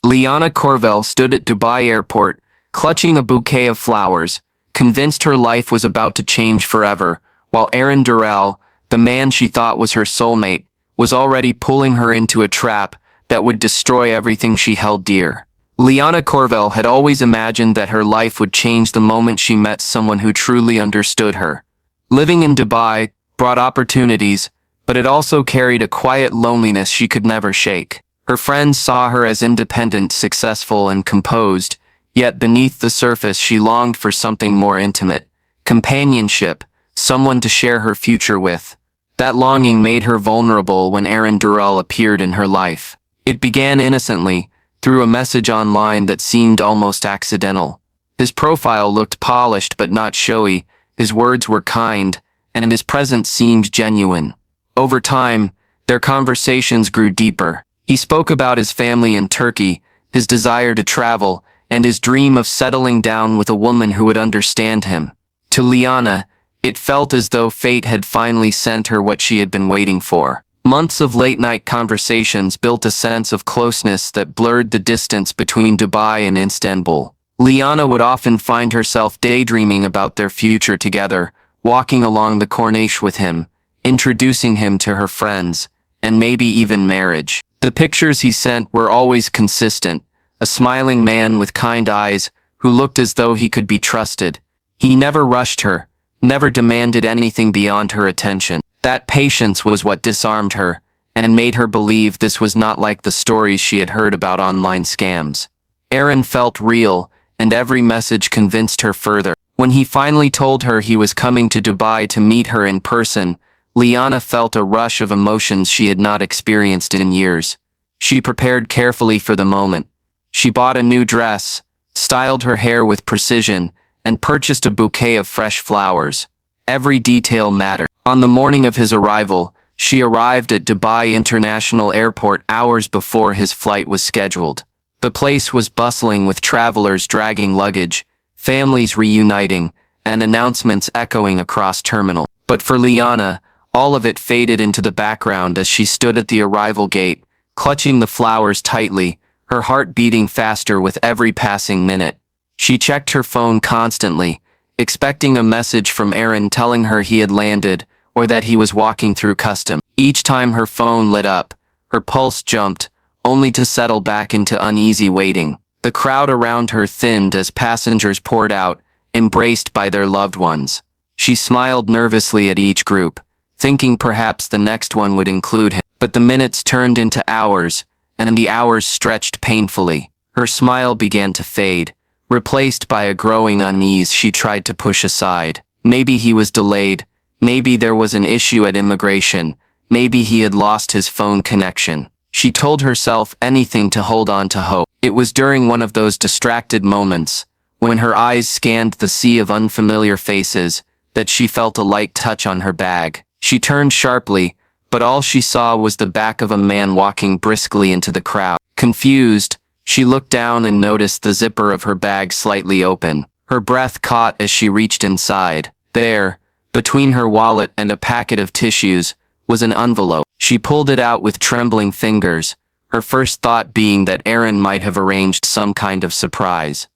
Liana Korvel stood at Dubai airport, clutching a bouquet of flowers, convinced her life was about to change forever, while Eren Dural, the man she thought was her soulmate, was already pulling her into a trap that would destroy everything she held dear. Liana Korvel had always imagined that her life would change the moment she met someone who truly understood her. Living in Dubai brought opportunities, but it also carried a quiet loneliness she could never shake. Her friends saw her as independent, successful, and composed, yet beneath the surface she longed for something more intimate. Companionship, someone to share her future with. That longing made her vulnerable when Eren Dural appeared in her life. It began innocently, through a message online that seemed almost accidental. His profile looked polished but not showy, his words were kind, and his presence seemed genuine. Over time, their conversations grew deeper. He spoke about his family in Turkey, his desire to travel, and his dream of settling down with a woman who would understand him. To Liana, it felt as though fate had finally sent her what she had been waiting for. Months of late-night conversations built a sense of closeness that blurred the distance between Dubai and Istanbul. Liana would often find herself daydreaming about their future together, walking along the Corniche with him, introducing him to her friends, and maybe even marriage. The pictures he sent were always consistent, a smiling man with kind eyes who looked as though he could be trusted. He never rushed her, never demanded anything beyond her attention. That patience was what disarmed her, and made her believe this was not like the stories she had heard about online scams. Eren felt real, and every message convinced her further. When he finally told her he was coming to Dubai to meet her in person, Liana felt a rush of emotions she had not experienced in years. She prepared carefully for the moment. She bought a new dress, styled her hair with precision, and purchased a bouquet of fresh flowers. Every detail mattered. On the morning of his arrival, she arrived at Dubai International Airport hours before his flight was scheduled. The place was bustling with travelers dragging luggage, families reuniting, and announcements echoing across terminal. But for Liana, all of it faded into the background as she stood at the arrival gate, clutching the flowers tightly, her heart beating faster with every passing minute. She checked her phone constantly, expecting a message from Eren telling her he had landed or that he was walking through custom. Each time her phone lit up, her pulse jumped, only to settle back into uneasy waiting. The crowd around her thinned as passengers poured out, embraced by their loved ones. She smiled nervously at each group, thinking perhaps the next one would include him. But the minutes turned into hours, and the hours stretched painfully. Her smile began to fade, replaced by a growing unease she tried to push aside. Maybe he was delayed, maybe there was an issue at immigration, maybe he had lost his phone connection. She told herself anything to hold on to hope. It was during one of those distracted moments, when her eyes scanned the sea of unfamiliar faces, that she felt a light touch on her bag. She turned sharply, but all she saw was the back of a man walking briskly into the crowd. Confused, she looked down and noticed the zipper of her bag slightly open. Her breath caught as she reached inside. There, between her wallet and a packet of tissues, was an envelope. She pulled it out with trembling fingers, her first thought being that Eren might have arranged some kind of surprise.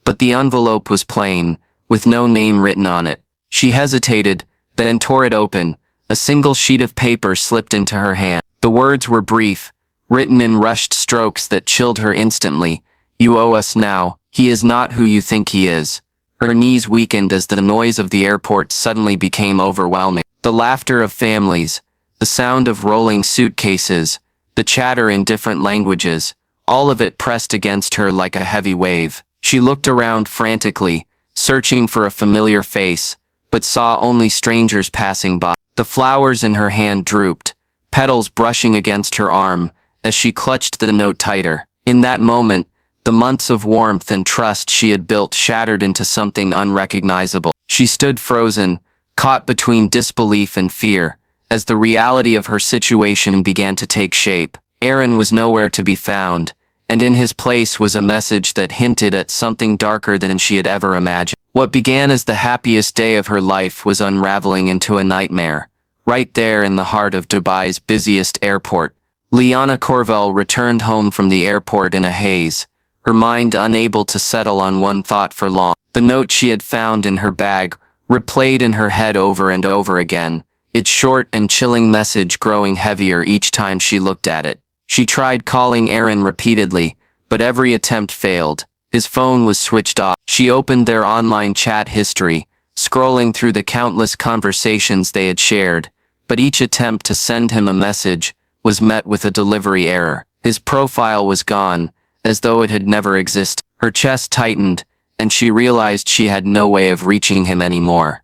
But the envelope was plain, with no name written on it. She hesitated, then tore it open. A single sheet of paper slipped into her hand. The words were brief, written in rushed strokes that chilled her instantly. "You owe us now. He is not who you think he is." Her knees weakened as the noise of the airport suddenly became overwhelming. The laughter of families, the sound of rolling suitcases, the chatter in different languages, all of it pressed against her like a heavy wave. She looked around frantically, searching for a familiar face, but saw only strangers passing by. The flowers in her hand drooped, petals brushing against her arm, as she clutched the note tighter. In that moment, the months of warmth and trust she had built shattered into something unrecognizable. She stood frozen, caught between disbelief and fear, as the reality of her situation began to take shape. Eren was nowhere to be found, and in his place was a message that hinted at something darker than she had ever imagined. What began as the happiest day of her life was unraveling into a nightmare. Right there in the heart of Dubai's busiest airport, Liana Korvel returned home from the airport in a haze, her mind unable to settle on one thought for long. The note she had found in her bag replayed in her head over and over again, its short and chilling message growing heavier each time she looked at it. She tried calling Eren repeatedly, but every attempt failed. His phone was switched off. She opened their online chat history, scrolling through the countless conversations they had shared, but each attempt to send him a message was met with a delivery error. His profile was gone, as though it had never existed. Her chest tightened, and she realized she had no way of reaching him anymore.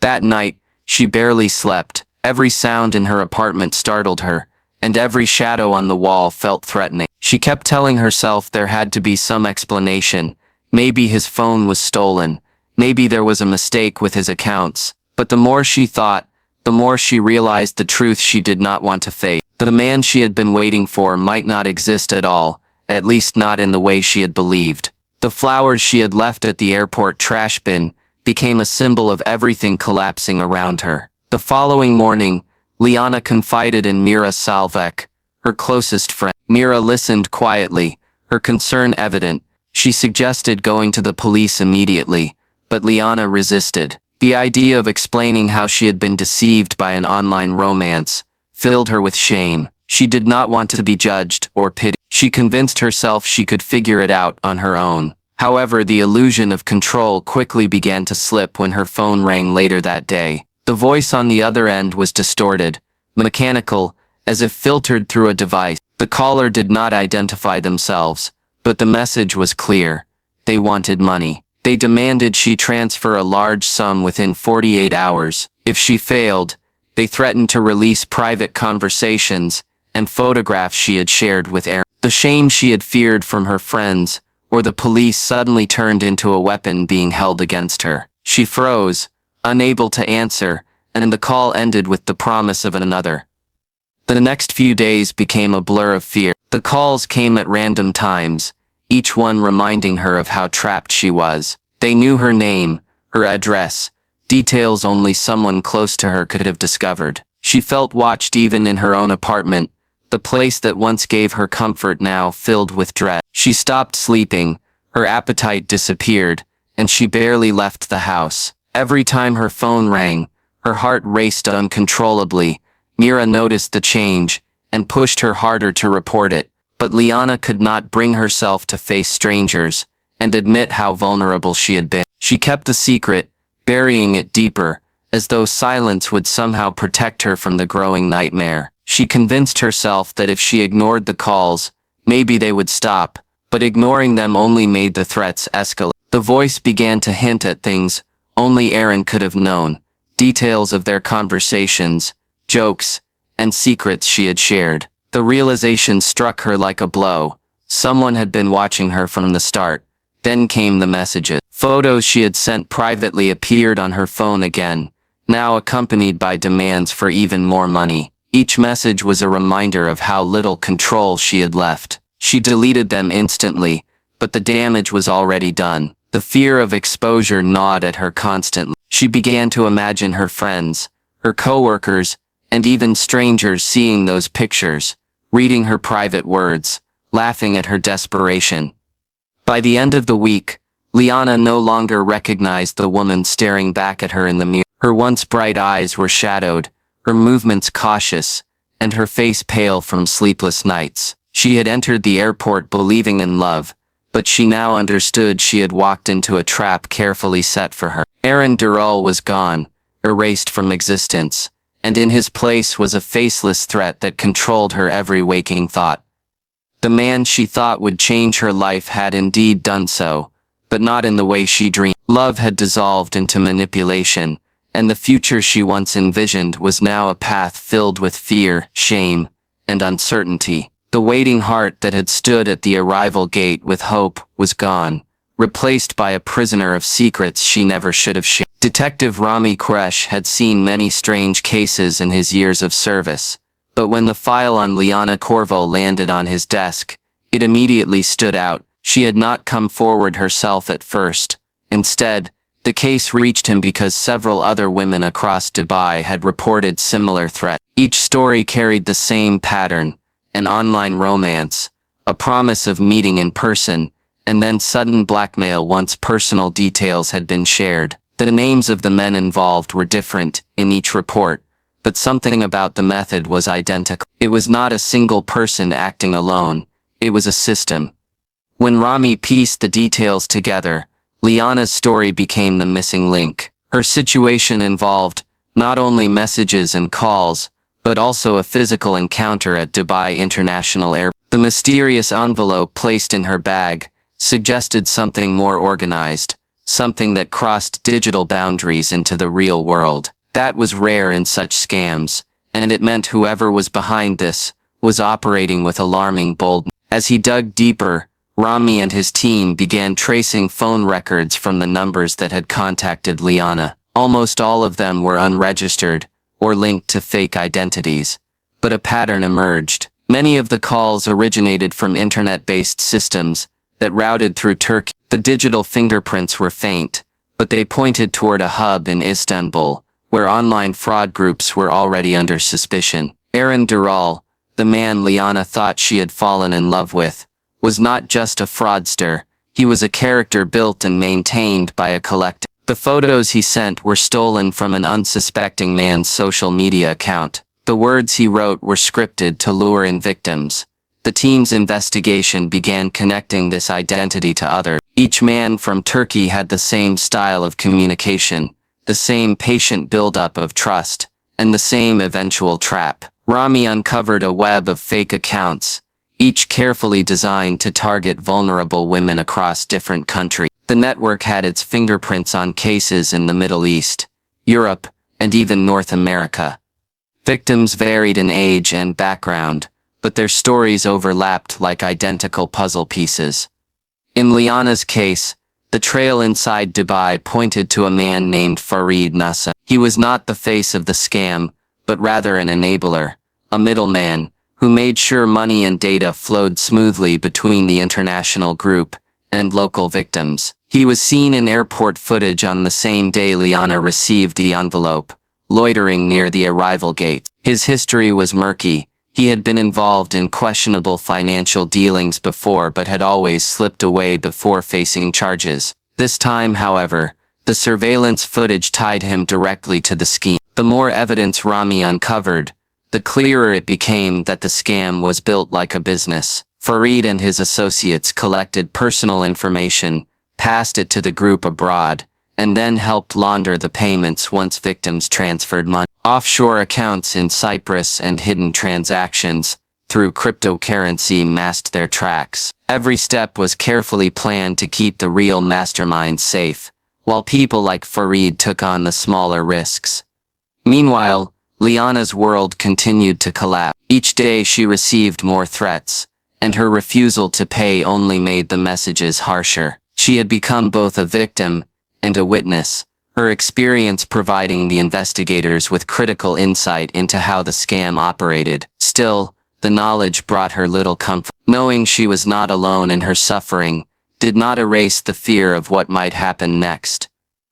That night, she barely slept. Every sound in her apartment startled her, and every shadow on the wall felt threatening. She kept telling herself there had to be some explanation. Maybe his phone was stolen. Maybe there was a mistake with his accounts. But the more she thought, the more she realized the truth she did not want to face. The man she had been waiting for might not exist at all, at least not in the way she had believed. The flowers she had left at the airport trash bin became a symbol of everything collapsing around her. The following morning, Liana confided in Mira Salvek, her closest friend. Mira listened quietly, her concern evident. She suggested going to the police immediately, but Liana resisted. The idea of explaining how she had been deceived by an online romance filled her with shame. She did not want to be judged or pitied. She convinced herself she could figure it out on her own. However, the illusion of control quickly began to slip when her phone rang later that day. The voice on the other end was distorted, mechanical, as if filtered through a device. The caller did not identify themselves, but the message was clear. They wanted money. They demanded she transfer a large sum within 48 hours. If she failed, they threatened to release private conversations and photographs she had shared with Eren. The shame she had feared from her friends or the police suddenly turned into a weapon being held against her. She froze, unable to answer, and the call ended with the promise of another. The next few days became a blur of fear. The calls came at random times, each one reminding her of how trapped she was. They knew her name, her address, details only someone close to her could have discovered. She felt watched even in her own apartment, the place that once gave her comfort now filled with dread. She stopped sleeping, her appetite disappeared, and she barely left the house. Every time her phone rang, her heart raced uncontrollably. Mira noticed the change and pushed her harder to report it, but Liana could not bring herself to face strangers and admit how vulnerable she had been. She kept the secret, burying it deeper, as though silence would somehow protect her from the growing nightmare. She convinced herself that if she ignored the calls, maybe they would stop, but ignoring them only made the threats escalate. The voice began to hint at things only Eren could have known, details of their conversations, jokes, and secrets she had shared. The realization struck her like a blow. Someone had been watching her from the start. Then came the messages. Photos she had sent privately appeared on her phone again, now accompanied by demands for even more money. Each message was a reminder of how little control she had left. She deleted them instantly, but the damage was already done. The fear of exposure gnawed at her constantly. She began to imagine her friends, her coworkers, and even strangers seeing those pictures, reading her private words, laughing at her desperation. By the end of the week, Liana no longer recognized the woman staring back at her in the mirror. Her once bright eyes were shadowed, her movements cautious, and her face pale from sleepless nights. She had entered the airport believing in love, but she now understood she had walked into a trap carefully set for her. Eren Dural was gone, erased from existence, and in his place was a faceless threat that controlled her every waking thought. The man she thought would change her life had indeed done so, but not in the way she dreamed. Love had dissolved into manipulation, and the future she once envisioned was now a path filled with fear, shame, and uncertainty. The waiting heart that had stood at the arrival gate with hope was gone, replaced by a prisoner of secrets she never should have shared. Detective Rami Koresh had seen many strange cases in his years of service, but when the file on Liana Korvel landed on his desk, it immediately stood out. She had not come forward herself at first. Instead, the case reached him because several other women across Dubai had reported similar threats. Each story carried the same pattern: an online romance, a promise of meeting in person, and then sudden blackmail once personal details had been shared. The names of the men involved were different in each report, but something about the method was identical. It was not a single person acting alone, it was a system. When Rami pieced the details together, Liana's story became the missing link. Her situation involved not only messages and calls, but also a physical encounter at Dubai International Airport. The mysterious envelope placed in her bag suggested something more organized, something that crossed digital boundaries into the real world. That was rare in such scams, and it meant whoever was behind this was operating with alarming boldness. As he dug deeper, Rami and his team began tracing phone records from the numbers that had contacted Liana. Almost all of them were unregistered or linked to fake identities, but a pattern emerged. Many of the calls originated from internet-based systems that routed through Turkey. The digital fingerprints were faint, but they pointed toward a hub in Istanbul, where online fraud groups were already under suspicion. Eren Dural, the man Liana thought she had fallen in love with, was not just a fraudster, he was a character built and maintained by a collective. The photos he sent were stolen from an unsuspecting man's social media account. The words he wrote were scripted to lure in victims. The team's investigation began connecting this identity to others. Each man from Turkey had the same style of communication, the same patient buildup of trust, and the same eventual trap. Rami uncovered a web of fake accounts, each carefully designed to target vulnerable women across different countries. The network had its fingerprints on cases in the Middle East, Europe, and even North America. Victims varied in age and background, but their stories overlapped like identical puzzle pieces. In Liana's case, the trail inside Dubai pointed to a man named Farid Nassa. He was not the face of the scam, but rather an enabler, a middleman, who made sure money and data flowed smoothly between the international group and local victims. He was seen in airport footage on the same day Liana received the envelope, loitering near the arrival gate. His history was murky. He had been involved in questionable financial dealings before but had always slipped away before facing charges. This time, however, the surveillance footage tied him directly to the scheme. The more evidence Rami uncovered, the clearer it became that the scam was built like a business. Farid and his associates collected personal information, passed it to the group abroad, and then helped launder the payments once victims transferred money. Offshore accounts in Cyprus and hidden transactions through cryptocurrency masked their tracks. Every step was carefully planned to keep the real masterminds safe, while people like Farid took on the smaller risks. Meanwhile, Liana's world continued to collapse. Each day she received more threats, and her refusal to pay only made the messages harsher. She had become both a victim and a witness, her experience providing the investigators with critical insight into how the scam operated. Still, the knowledge brought her little comfort. Knowing she was not alone in her suffering did not erase the fear of what might happen next.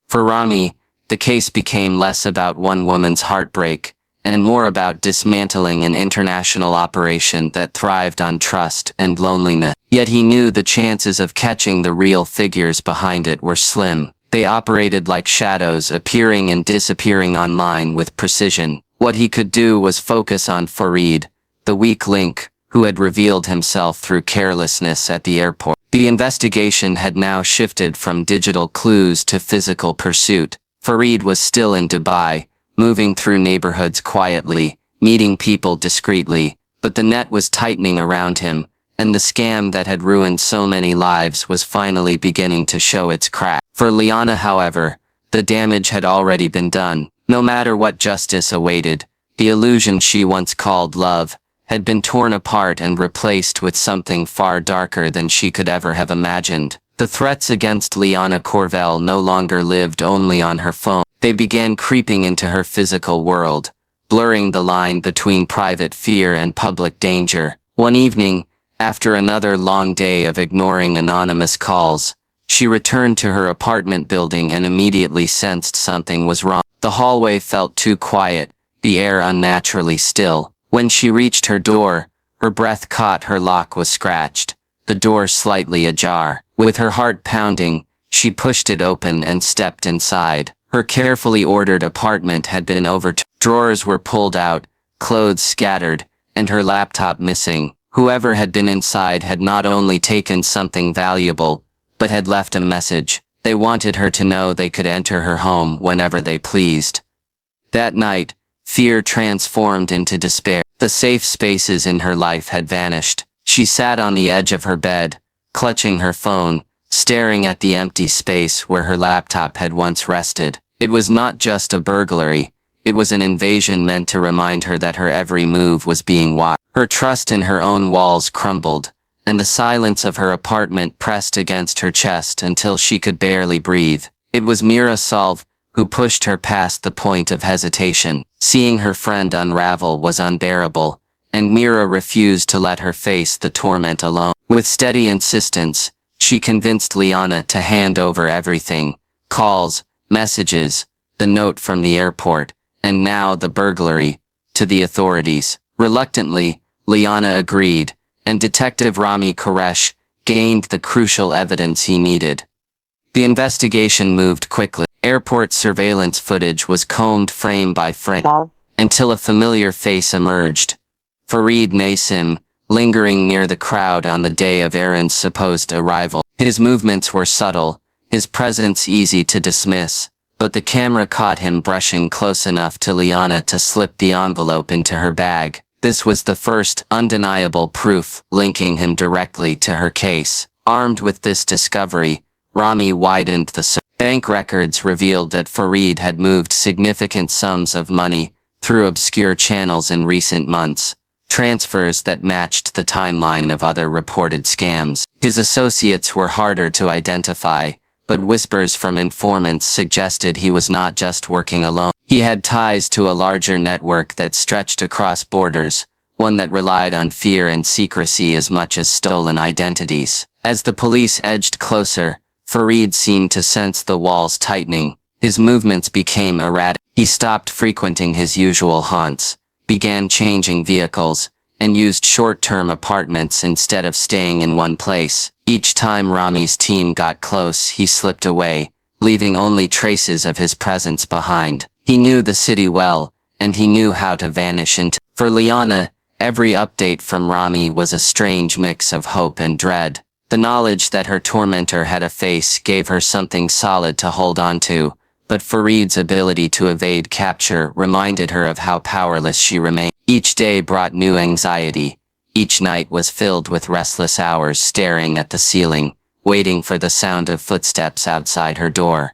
For Rami, the case became less about one woman's heartbreak and more about dismantling an international operation that thrived on trust and loneliness. Yet he knew the chances of catching the real figures behind it were slim. They operated like shadows, appearing and disappearing online with precision. What he could do was focus on Farid, the weak link, who had revealed himself through carelessness at the airport. The investigation had now shifted from digital clues to physical pursuit. Farid was still in Dubai, moving through neighborhoods quietly, meeting people discreetly, but the net was tightening around him, and the scam that had ruined so many lives was finally beginning to show its cracks. For Liana, however, the damage had already been done. No matter what justice awaited, the illusion she once called love had been torn apart and replaced with something far darker than she could ever have imagined. The threats against Liana Korvel no longer lived only on her phone. They began creeping into her physical world, blurring the line between private fear and public danger. One evening, after another long day of ignoring anonymous calls, she returned to her apartment building and immediately sensed something was wrong. The hallway felt too quiet, the air unnaturally still. When she reached her door, Her breath caught, her lock was scratched, the door slightly ajar. With her heart pounding, she pushed it open and stepped inside. Her carefully ordered apartment had been overturned. Drawers were pulled out, clothes scattered, and her laptop missing. Whoever had been inside had not only taken something valuable, but had left a message. They wanted her to know they could enter her home whenever they pleased. That night, fear transformed into despair. The safe spaces in her life had vanished. She sat on the edge of her bed, clutching her phone, staring at the empty space where her laptop had once rested. It was not just a burglary, it was an invasion meant to remind her that her every move was being watched. Her trust in her own walls crumbled, and the silence of her apartment pressed against her chest until she could barely breathe. It was Mira Solve who pushed her past the point of hesitation. Seeing her friend unravel was unbearable, and Mira refused to let her face the torment alone. With steady insistence, she convinced Liana to hand over everything: calls, messages, the note from the airport, and now the burglary, to the authorities. Reluctantly, Liana agreed, and Detective Rami Koresh gained the crucial evidence he needed. The investigation moved quickly. Airport surveillance footage was combed frame by frame, until a familiar face emerged. Farid Nasim, lingering near the crowd on the day of Eren's supposed arrival. His movements were subtle, his presence easy to dismiss, but the camera caught him brushing close enough to Liana to slip the envelope into her bag. This was the first undeniable proof linking him directly to her case. Armed with this discovery, Rami widened the search. Bank records revealed that Farid had moved significant sums of money through obscure channels in recent months, transfers that matched the timeline of other reported scams. His associates were harder to identify, but whispers from informants suggested he was not just working alone. He had ties to a larger network that stretched across borders, one that relied on fear and secrecy as much as stolen identities. As the police edged closer, Farid seemed to sense the walls tightening. His movements became erratic. He stopped frequenting his usual haunts, began changing vehicles, and used short-term apartments instead of staying in one place. Each time Rami's team got close, he slipped away, leaving only traces of his presence behind. He knew the city well, and he knew how to vanish into. For Liana, every update from Rami was a strange mix of hope and dread. The knowledge that her tormentor had a face gave her something solid to hold on to, but Farid's ability to evade capture reminded her of how powerless she remained. Each day brought new anxiety. Each night was filled with restless hours staring at the ceiling, waiting for the sound of footsteps outside her door.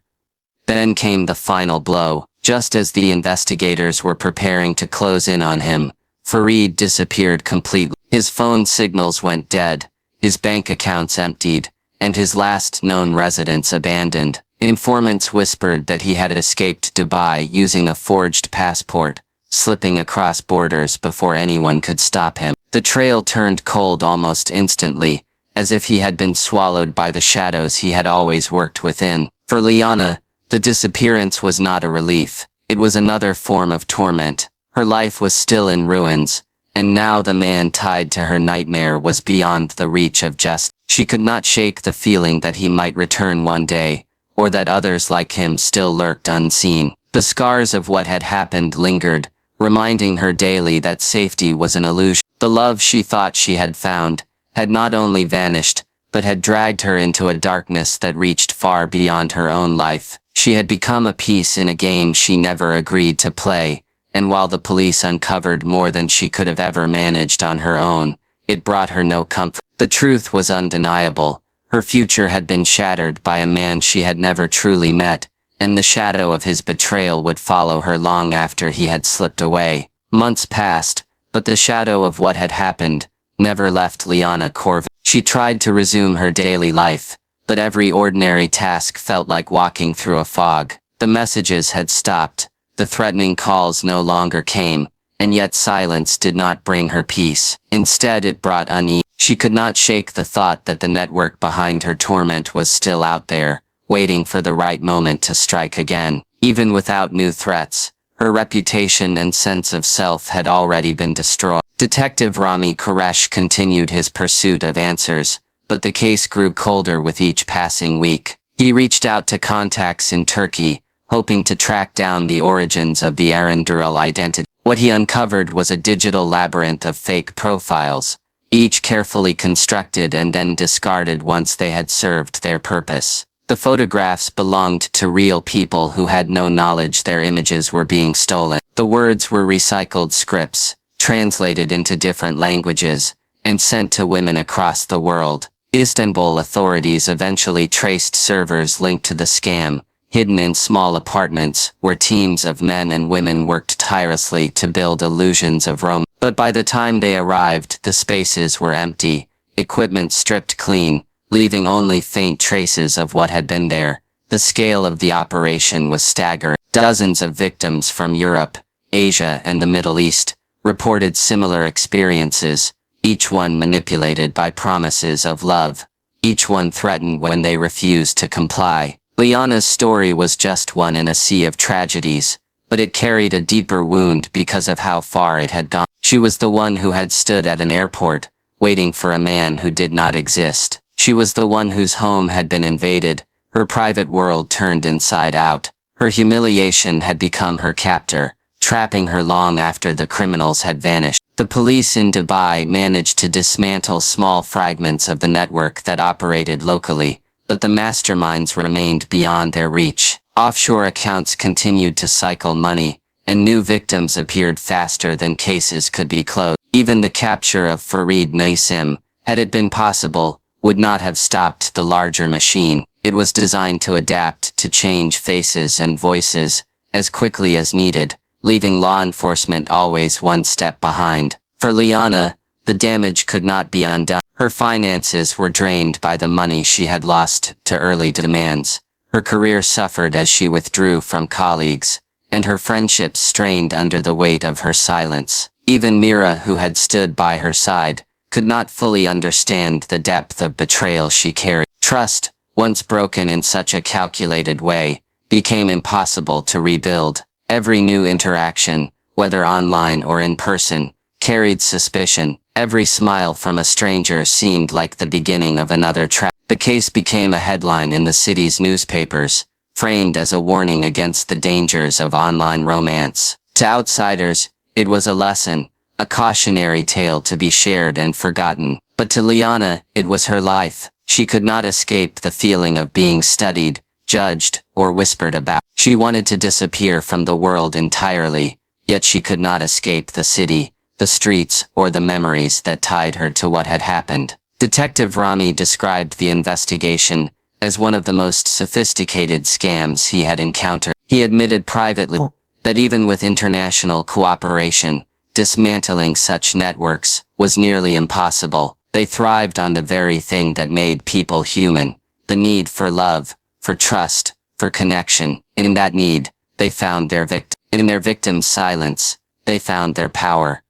Then came the final blow. Just as the investigators were preparing to close in on him, Farid disappeared completely. His phone signals went dead, his bank accounts emptied, and his last known residence abandoned. Informants whispered that he had escaped Dubai using a forged passport, slipping across borders before anyone could stop him. The trail turned cold almost instantly, as if he had been swallowed by the shadows he had always worked within. For Liana, the disappearance was not a relief. It was another form of torment. Her life was still in ruins, and now the man tied to her nightmare was beyond the reach of justice. She could not shake the feeling that he might return one day, or that others like him still lurked unseen. The scars of what had happened lingered, reminding her daily that safety was an illusion. The love she thought she had found had not only vanished, but had dragged her into a darkness that reached far beyond her own life. She had become a piece in a game she never agreed to play, and while the police uncovered more than she could have ever managed on her own, it brought her no comfort. The truth was undeniable. Her future had been shattered by a man she had never truly met, and the shadow of his betrayal would follow her long after he had slipped away. Months passed, but the shadow of what had happened never left Liana Korvel. She tried to resume her daily life, but every ordinary task felt like walking through a fog. The messages had stopped, the threatening calls no longer came, and yet silence did not bring her peace. Instead it brought unease. She could not shake the thought that the network behind her torment was still out there, waiting for the right moment to strike again. Even without new threats, her reputation and sense of self had already been destroyed. Detective Rami Koresh continued his pursuit of answers, but the case grew colder with each passing week. He reached out to contacts in Turkey, hoping to track down the origins of the Eren Dural identity. What he uncovered was a digital labyrinth of fake profiles, each carefully constructed and then discarded once they had served their purpose. The photographs belonged to real people who had no knowledge their images were being stolen. The words were recycled scripts, translated into different languages, and sent to women across the world. Istanbul authorities eventually traced servers linked to the scam, hidden in small apartments where teams of men and women worked tirelessly to build illusions of Rome. But by the time they arrived, the spaces were empty, equipment stripped clean, leaving only faint traces of what had been there. The scale of the operation was staggering. Dozens of victims from Europe, Asia, and the Middle East reported similar experiences, each one manipulated by promises of love, each one threatened when they refused to comply. Liana's story was just one in a sea of tragedies, but it carried a deeper wound because of how far it had gone. She was the one who had stood at an airport, waiting for a man who did not exist. She was the one whose home had been invaded, her private world turned inside out. Her humiliation had become her captor, trapping her long after the criminals had vanished. The police in Dubai managed to dismantle small fragments of the network that operated locally, but the masterminds remained beyond their reach. Offshore accounts continued to cycle money, and new victims appeared faster than cases could be closed. Even the capture of Farid Nassim, had it been possible, would not have stopped the larger machine. It was designed to adapt to change faces and voices as quickly as needed, leaving law enforcement always one step behind. For Liana, the damage could not be undone. Her finances were drained by the money she had lost to early demands. Her career suffered as she withdrew from colleagues, and her friendships strained under the weight of her silence. Even Mira, who had stood by her side, could not fully understand the depth of betrayal she carried. Trust, once broken in such a calculated way, became impossible to rebuild. Every new interaction, whether online or in person, carried suspicion. Every smile from a stranger seemed like the beginning of another trap. The case became a headline in the city's newspapers, framed as a warning against the dangers of online romance. To outsiders, it was a lesson, a cautionary tale to be shared and forgotten. But to Liana, it was her life. She could not escape the feeling of being studied, judged, or whispered about. She wanted to disappear from the world entirely, yet she could not escape the city, the streets, or the memories that tied her to what had happened. Detective Rami described the investigation as one of the most sophisticated scams he had encountered. He admitted privately that even with international cooperation, dismantling such networks was nearly impossible. They thrived on the very thing that made people human, the need for love, for trust, for connection. In that need, they found their victim. In their victim's silence, they found their power.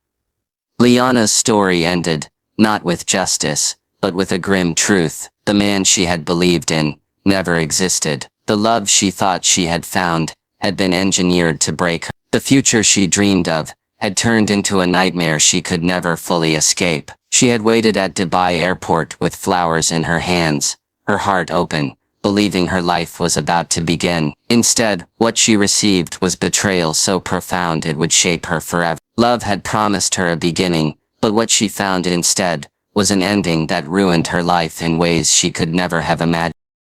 Liana's story ended, not with justice, but with a grim truth. The man she had believed in never existed. The love she thought she had found had been engineered to break her. The future she dreamed of had turned into a nightmare she could never fully escape. She had waited at Dubai airport with flowers in her hands, her heart open, believing her life was about to begin. Instead, what she received was betrayal so profound it would shape her forever. Love had promised her a beginning, but what she found instead was an ending that ruined her life in ways she could never have imagined.